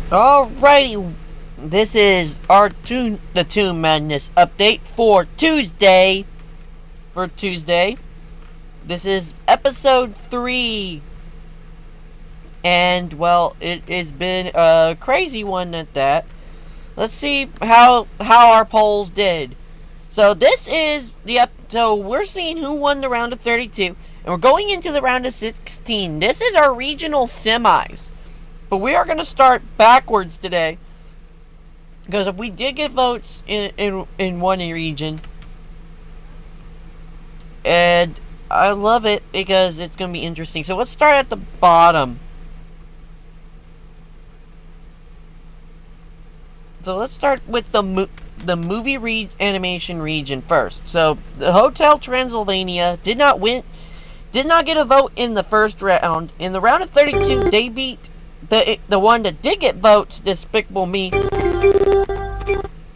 Alrighty, this is our the Toon Madness update for Tuesday. This is episode 3. And, well, it has been a crazy one at that. Let's see how our polls did. So this is so we're seeing who won the round of 32. And we're going into the round of 16. This is our regional semis. But we are going to start backwards today. Because if we did get votes in one region, and I love it because it's going to be interesting. So let's start at the bottom. So let's start with the movie animation region first. So the Hotel Transylvania did not get a vote in the first round. In the round of 32, they beat the one that did get votes, Despicable Me.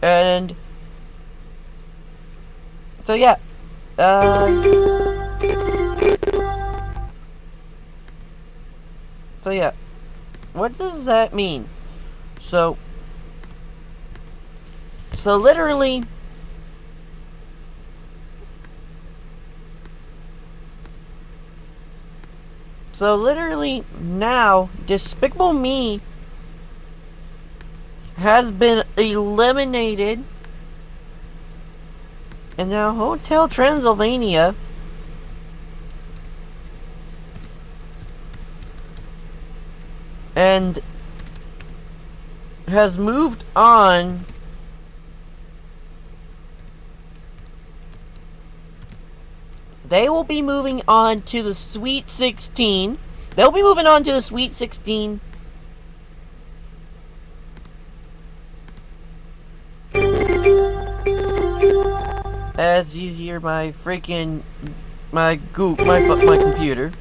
And so yeah, what does that mean? So literally, now Despicable Me has been eliminated, and now Hotel Transylvania and has moved on they will be moving on to the Sweet 16. They'll be moving on to the Sweet 16. As you hear my computer,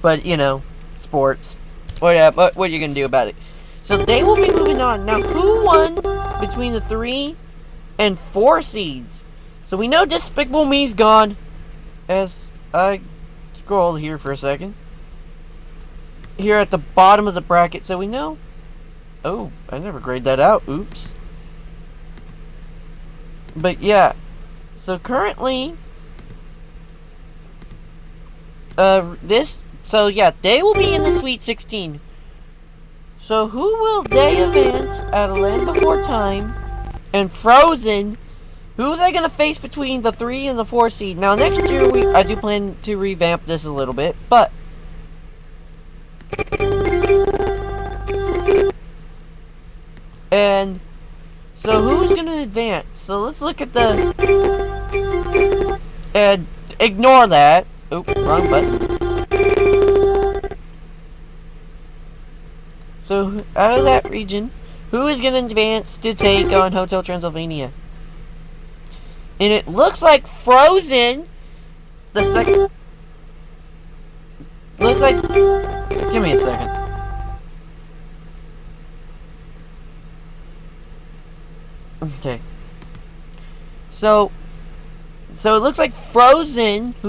but you know, sports. What are you gonna do about it? So they will be moving on. Now, who won between the 3 and 4 seeds? So we know Despicable Me's gone. As I scroll here for a second, here at the bottom of the bracket, so we know. Oh, I never grayed that out. Oops. But yeah. So currently, they will be in the Sweet 16. So who will they advance out of Land Before Time and Frozen? Who are they going to face between the 3 and the 4 seed? Now next year, I do plan to revamp this a little bit, but and so who's going to advance? So let's look at and ignore that. Oop, wrong button. So, out of that region, who is going to advance to take on Hotel Transylvania? And it looks like Frozen, the second. Looks like. Give me a second. Okay. So it looks like Frozen, who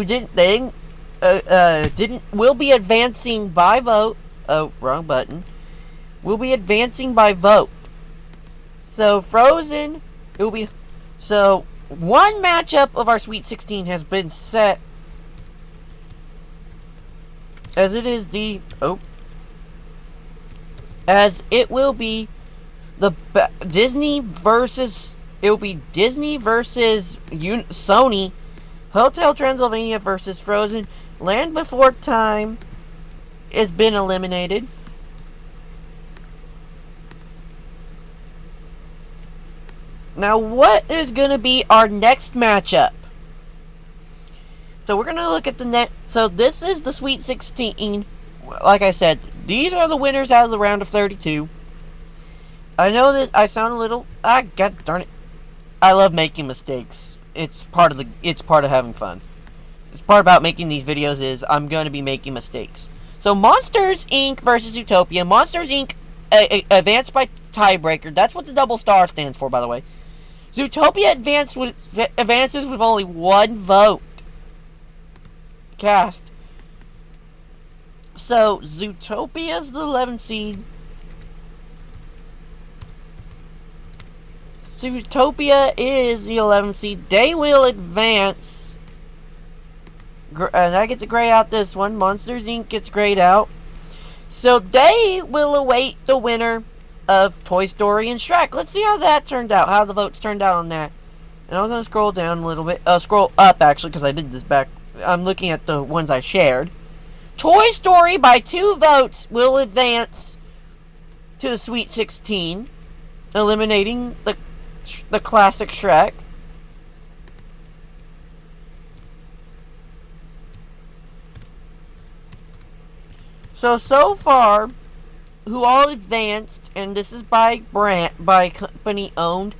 will be advancing by vote. Oh, wrong button. Will be advancing by vote. So Frozen, it will be. So one matchup of our Sweet 16 has been set, as it is as it will be Disney versus. It will be Disney versus Sony. Hotel Transylvania versus Frozen. Land Before Time has been eliminated. Now, what is going to be our next matchup? So we're going to look at the net. So this is the Sweet 16. Like I said, these are the winners out of the round of 32. I know this. I sound a little. God darn it! I love making mistakes. It's part of having fun. It's part about making these videos is I'm going to be making mistakes. So Monsters Inc. versus Zootopia. Monsters Inc. Advanced by tiebreaker. That's what the double star stands for, by the way. Zootopia advances with only 1 vote cast. So Zootopia's the 11th seed. Zootopia is the 11th seed. They will advance. And I get to gray out this one. Monsters Inc. gets grayed out. So they will await the winner of Toy Story and Shrek. Let's see how that turned out. How the votes turned out on that. And I'm going to scroll down a little bit. Scroll up, actually, because I did this back. I'm looking at the ones I shared. Toy Story, by 2 votes, will advance to the Sweet 16, eliminating the classic Shrek. So far, who all advanced, and this is by company owned,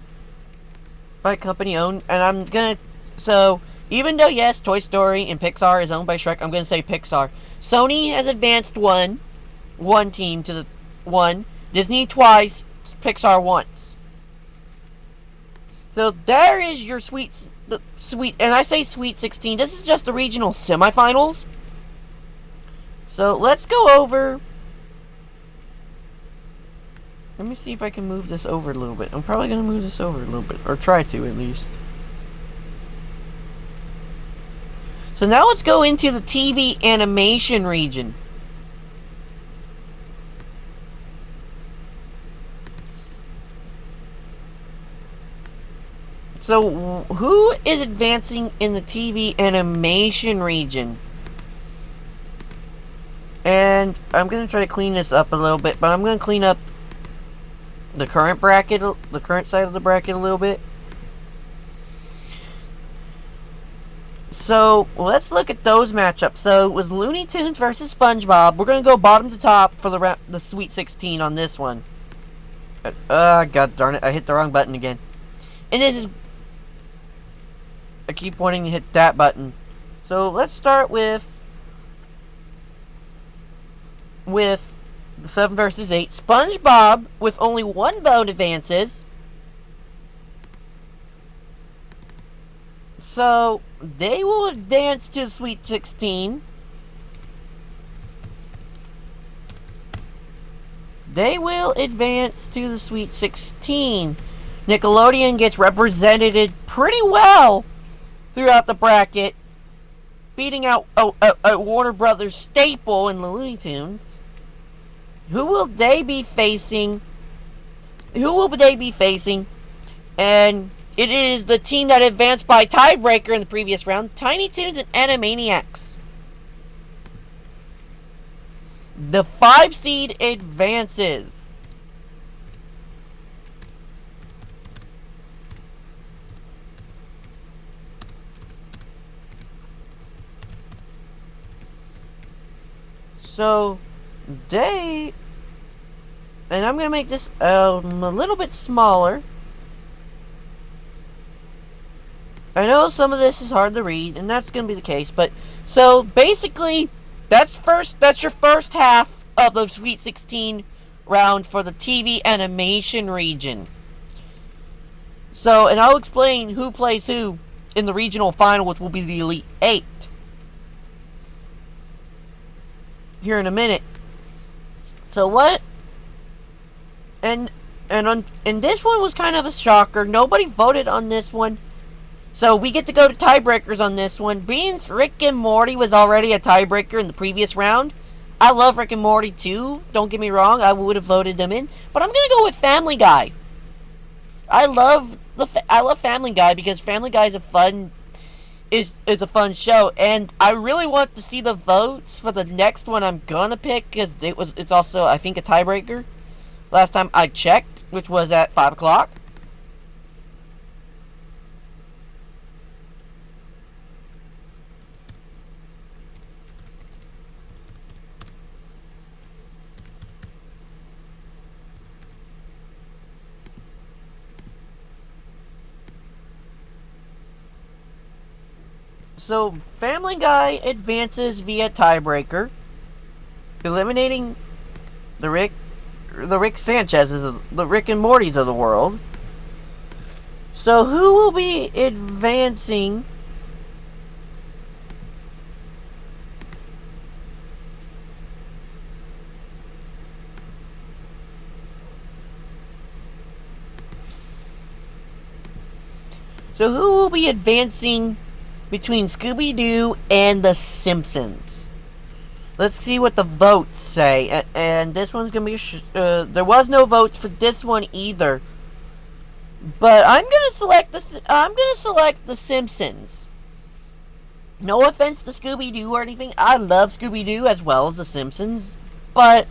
and I'm gonna, so, even though, yes, Toy Story and Pixar is owned by Shrek, I'm gonna say Pixar. Sony has advanced one team to the one, Disney twice, Pixar once. So there is your and I say Sweet 16, this is just the regional semifinals. So let's go over. Let me see if I can move this over a little bit. I'm probably going to move this over a little bit, or try to at least. So now let's go into the TV animation region. So who is advancing in the TV animation region? And I'm going to try to clean this up a little bit, but I'm going to clean up the current bracket, the current side of the bracket a little bit. So, let's look at those matchups. So, it was Looney Tunes versus SpongeBob. We're going to go bottom to top for the Sweet 16 on this one. God darn it, I hit the wrong button again. And this is... I keep wanting to hit that button. So, let's start with the 7 versus 8. SpongeBob, with only 1 vote, advances. So, they will advance to the Sweet 16. They will advance to the Sweet 16. Nickelodeon gets represented pretty well throughout the bracket, beating out a Warner Brothers staple in the Looney Tunes. Who will they be facing? And it is the team that advanced by tiebreaker in the previous round, Tiny Toons and Animaniacs. The 5 seed advances. So, and I'm going to make this a little bit smaller. I know some of this is hard to read, and that's going to be the case, but, so, basically, that's your first half of the Sweet 16 round for the TV animation region. So, and I'll explain who plays who in the regional final, which will be the Elite 8. Here in a minute. So what? And this one was kind of a shocker. Nobody voted on this one. So we get to go to tiebreakers on this one. Being Rick and Morty was already a tiebreaker in the previous round. I love Rick and Morty too. Don't get me wrong. I would have voted them in. But I'm going to go with Family Guy. I love Family Guy because Family Guy is a fun show, and I really want to see the votes for the next one I'm gonna pick, because it's also, I think, a tiebreaker. Last time I checked, which was at 5 o'clock. So, Family Guy advances via tiebreaker, eliminating the Rick Sanchez's, the Rick and Morty's of the world. So, who will be advancing? So who will be advancing between Scooby-Doo and The Simpsons? Let's see what the votes say. And this one's going to be... there was no votes for this one either. But I'm going to select The Simpsons. No offense to Scooby-Doo or anything. I love Scooby-Doo as well as The Simpsons. But...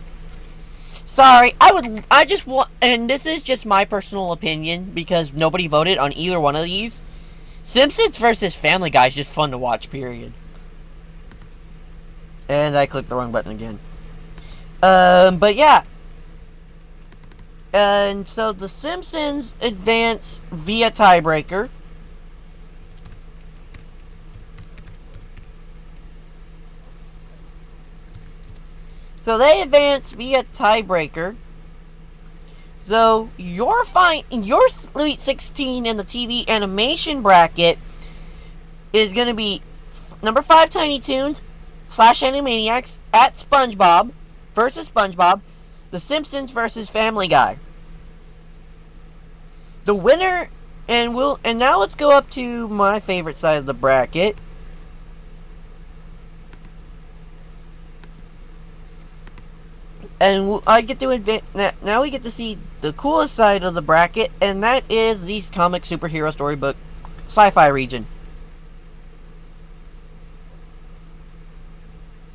sorry, I just want... and this is just my personal opinion, because nobody voted on either one of these. Simpsons versus Family Guy is just fun to watch, period. And I clicked the wrong button again. But yeah. And so The Simpsons advance via tiebreaker. So they advance via tiebreaker. So your Sweet 16 in the TV animation bracket is going to be number 5 Tiny Toons / Animaniacs at SpongeBob versus SpongeBob, The Simpsons versus Family Guy. The winner, and now let's go up to my favorite side of the bracket. And I get to now we get to see the coolest side of the bracket, and that is the comic superhero storybook sci-fi region.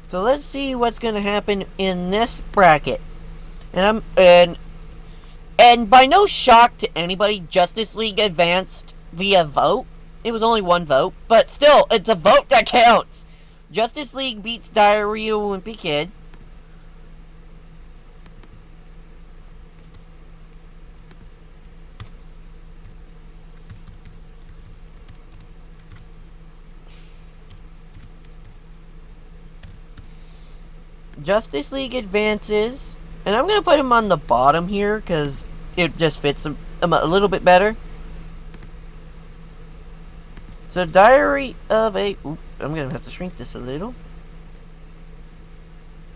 So let's see what's going to happen in this bracket. And by no shock to anybody, Justice League advanced via vote. It was only one vote, but still, it's a vote that counts. Justice League beats Diary of a Wimpy Kid. Justice League advances, and I'm going to put him on the bottom here because it just fits him a little bit better. So Diary of a... I'm going to have to shrink this a little.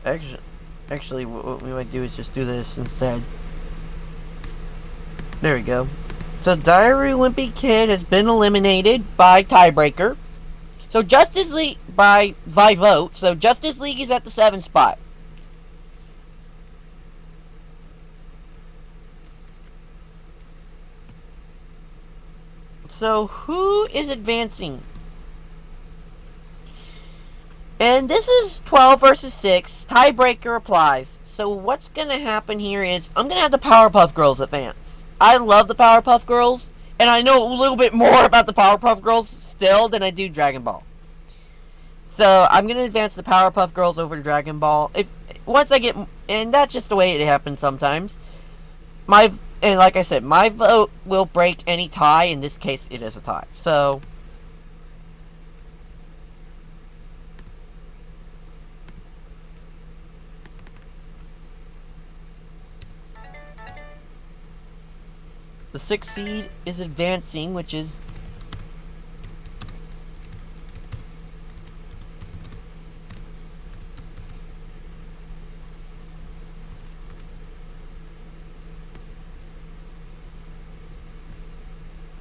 Actually, what we might do is just do this instead. There we go. So Diary Wimpy Kid has been eliminated by tiebreaker. So Justice League by vote. So Justice League is at the 7th spot. So who is advancing? And this is 12 versus 6. Tiebreaker applies. So what's going to happen here is I'm going to have the Powerpuff Girls advance. I love the Powerpuff Girls. And I know a little bit more about the Powerpuff Girls still than I do Dragon Ball. So I'm going to advance the Powerpuff Girls over to Dragon Ball. Once I get... and that's just the way it happens sometimes. And like I said, my vote will break any tie. In this case, it is a tie. So... the 6th seed is advancing, which is...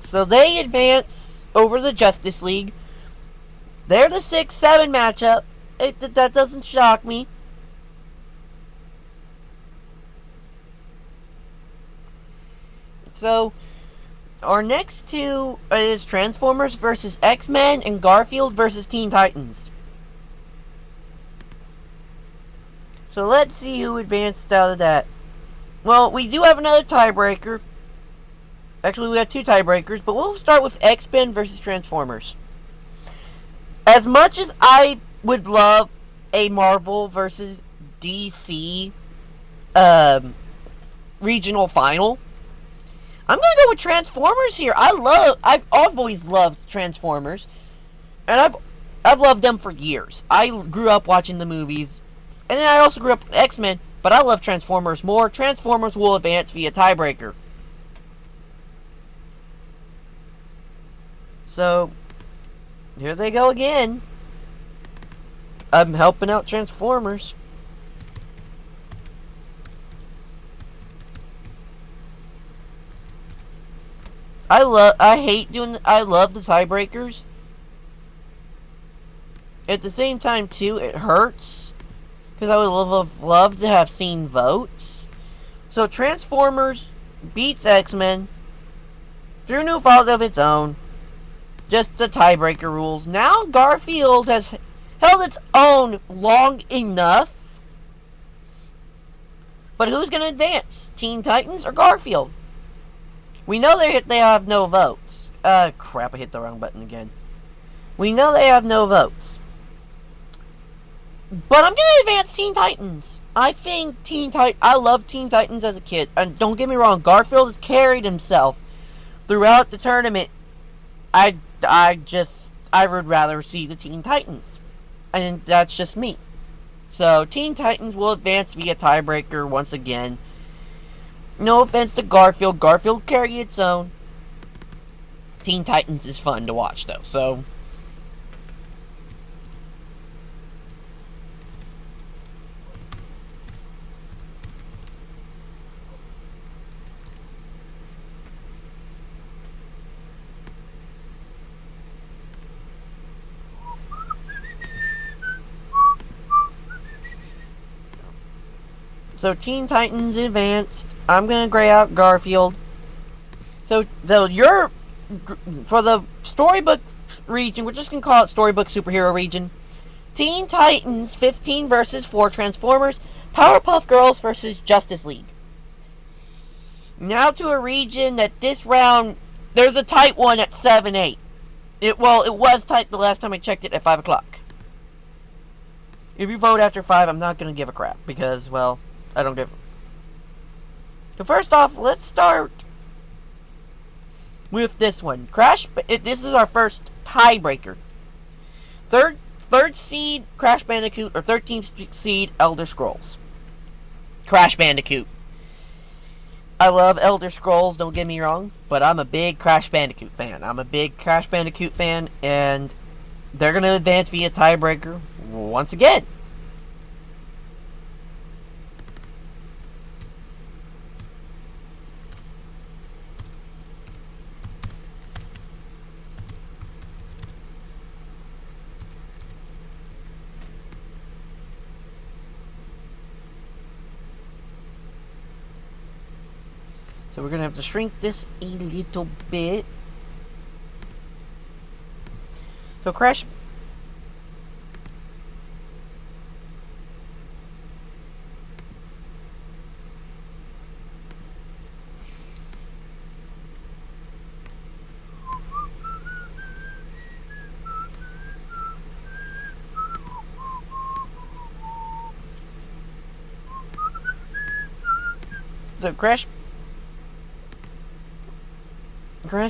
so they advance over the Justice League. They're the 6-7 matchup. That doesn't shock me. So, our next two is Transformers versus X-Men and Garfield versus Teen Titans. So let's see who advanced out of that. Well, we do have another tiebreaker. Actually, we have two tiebreakers, but we'll start with X-Men versus Transformers. As much as I would love a Marvel versus DC regional final, I'm going to go with Transformers here. I've always loved Transformers. And I've loved them for years. I grew up watching the movies. And then I also grew up with X-Men. But I love Transformers more. Transformers will advance via tiebreaker. So, here they go again. I'm helping out Transformers. I love the tiebreakers. At the same time, too, it hurts. Because I would have loved to have seen votes. So Transformers beats X-Men through no fault of its own. Just the tiebreaker rules. Now Garfield has held its own long enough. But who's going to advance? Teen Titans or Garfield? We know they have no votes. Crap, I hit the wrong button again. We know they have no votes. But I'm going to advance Teen Titans. I think I love Teen Titans as a kid. And don't get me wrong, Garfield has carried himself throughout the tournament. I would rather see the Teen Titans. And that's just me. So, Teen Titans will advance via tiebreaker once again. No offense to Garfield. Garfield carry its own. Teen Titans is fun to watch, though. So, Teen Titans advanced. I'm going to gray out Garfield. So you're... For the storybook region, we're just going to call it storybook superhero region. Teen Titans 15 versus 4 Transformers. Powerpuff Girls versus Justice League. Now to a region that this round... There's a tight one at 7-8. It was tight the last time I checked it at 5 o'clock. If you vote after 5, I'm not going to give a crap. Because, well... I don't give. So first off, let's start with this one. This is our first tiebreaker. Third seed Crash Bandicoot or 13th seed Elder Scrolls. Crash Bandicoot. I love Elder Scrolls, don't get me wrong, but I'm a big Crash Bandicoot fan. And they're going to advance via tiebreaker once again. So we're going to have to shrink this a little bit. So Crash... So Crash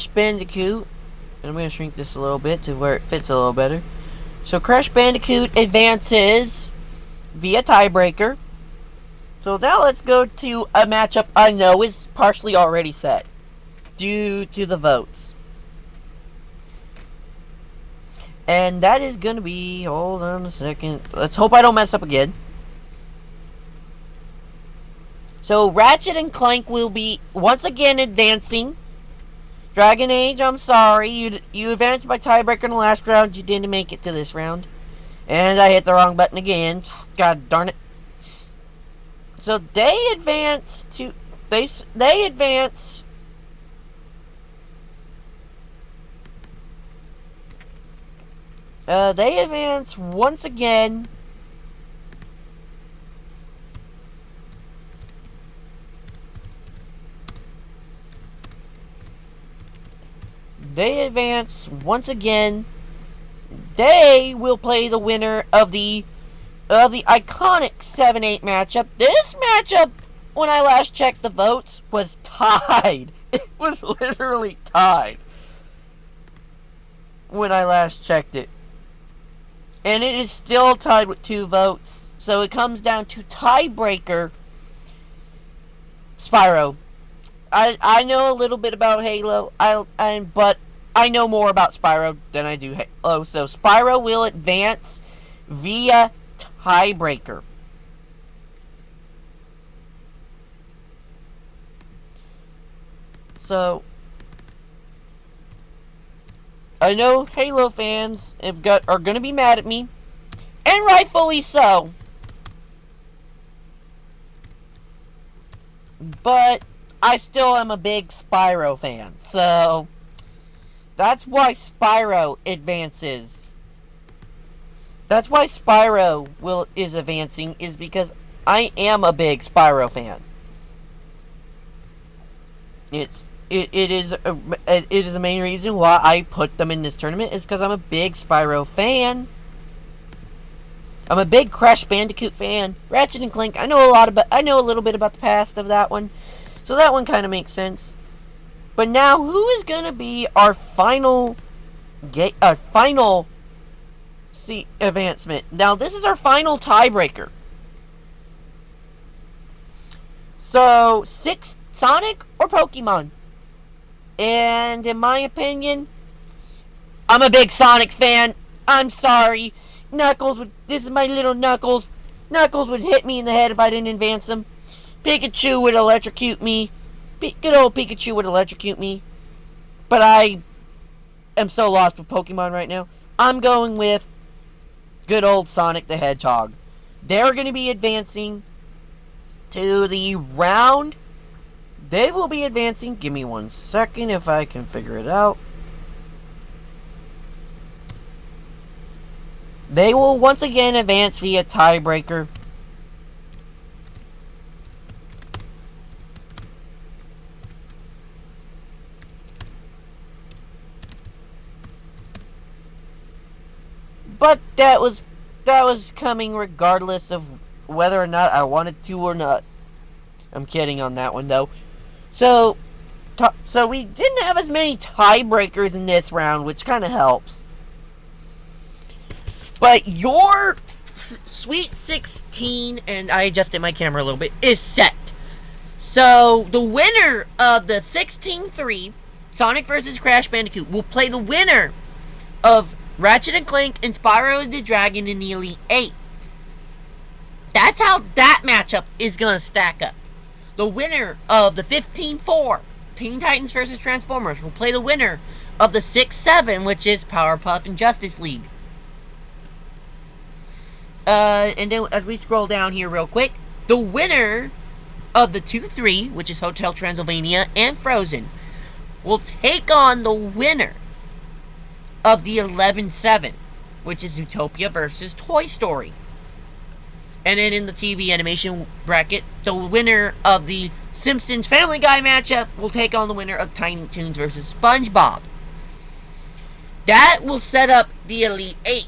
Bandicoot, and I'm going to shrink this a little bit to where it fits a little better. So Crash Bandicoot advances via tiebreaker. So now let's go to a matchup I know is partially already set due to the votes. And that is going to be, hold on a second, let's hope I don't mess up again. So Ratchet and Clank will be once again advancing. Dragon Age, I'm sorry. You advanced by tiebreaker in the last round. You didn't make it to this round. And I hit the wrong button again. God darn it. So they advance to... They advance... They advance once again... They advance once again. They will play the winner of the iconic 7-8 matchup. This matchup, when I last checked the votes, was tied. It was literally tied when I last checked it. And it is still tied with 2 votes. So it comes down to tiebreaker. Spyro. I know a little bit about Halo, but I know more about Spyro than I do Halo. So Spyro will advance via tiebreaker. So I know Halo fans are going to be mad at me, and rightfully so. But I still am a big Spyro fan, so that's why Spyro advances. That's why Spyro is advancing, is because I am a big Spyro fan. It is the main reason why I put them in this tournament, is because I'm a big Spyro fan. I'm a big Crash Bandicoot fan. Ratchet and Clank, I know a little bit about the past of that one, so that one kind of makes sense. But now, who is gonna be our final advancement? Now, this is our final tiebreaker. So, Sonic or Pokemon? And in my opinion, I'm a big Sonic fan. I'm sorry. This is my little Knuckles. Knuckles would hit me in the head if I didn't advance him. Pikachu would electrocute me. Good old Pikachu would electrocute me. But I am so lost with Pokemon right now. I'm going with good old Sonic the Hedgehog. They're going to be advancing to the round. They will be advancing. Give me 1 second if I can figure it out. They will once again advance via tiebreaker. But that was coming regardless of whether or not I wanted to or not. I'm kidding on that one though. So we didn't have as many tiebreakers in this round, which kind of helps. But your Sweet 16, and I adjusted my camera a little bit, is set. So the winner of the 16-3 Sonic vs. Crash Bandicoot will play the winner of Ratchet and Clank and Spyro the Dragon in the Elite 8. That's how that matchup is going to stack up. The winner of the 15-4 Teen Titans vs. Transformers will play the winner of the 6-7, which is Powerpuff and Justice League. And then as we scroll down here real quick, the winner of the 2-3, which is Hotel Transylvania and Frozen, will take on the winner of the 11-7, which is Zootopia versus Toy Story. And then in the TV animation bracket, the winner of the Simpsons Family Guy matchup will take on the winner of Tiny Toons versus SpongeBob. That will set up the Elite 8.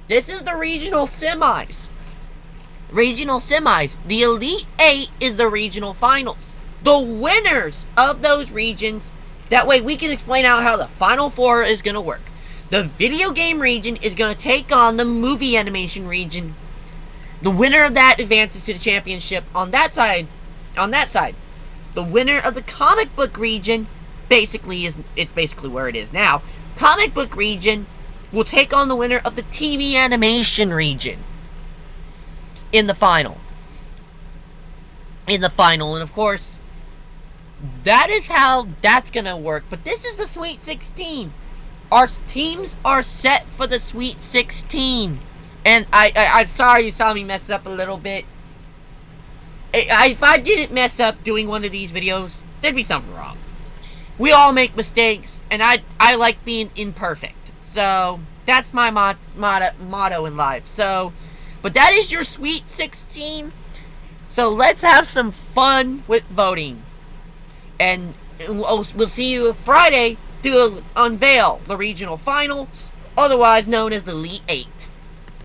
This is the regional semis. The Elite 8 is the regional finals. The winners of those regions, that way we can explain out how the Final Four is going to work. The video game region is going to take on the movie animation region. The winner of that advances to the championship on that side. The winner of the comic book region it's basically where it is now. Comic book region will take on the winner of the TV animation region in the final. And of course, that is how that's going to work. But this is the Sweet 16. Our teams are set for the Sweet 16. And I'm sorry you saw me mess up a little bit. If I didn't mess up doing one of these videos, there'd be something wrong. We all make mistakes, and I like being imperfect. So, that's my motto in life. So, but that is your Sweet 16. So, let's have some fun with voting. And we'll see you Friday to unveil the regional finals, otherwise known as the Elite 8.